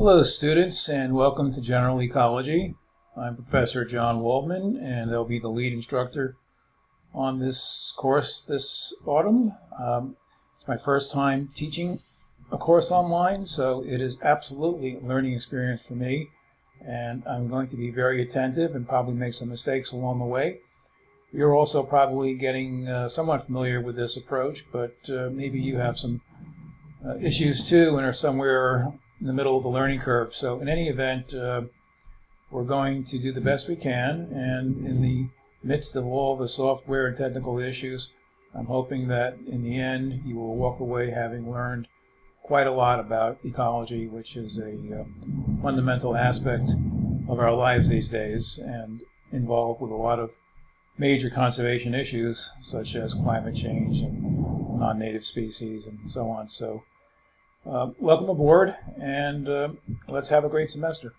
Hello, students, and welcome to General Ecology. I'm Professor John Waldman, and I'll be the lead instructor on this course this autumn. It's my first time teaching a course online, so it is absolutely a learning experience for me, and I'm going to be very attentive and probably make some mistakes along the way. You're also probably getting somewhat familiar with this approach, but maybe you have some issues too and are somewhere in the middle of the learning curve. So in any event, we're going to do the best we can, and in the midst of all the software and technical issues, I'm hoping that in the end you will walk away having learned quite a lot about ecology, which is a fundamental aspect of our lives these days and involved with a lot of major conservation issues such as climate change and non-native species and so on. So welcome aboard, and let's have a great semester.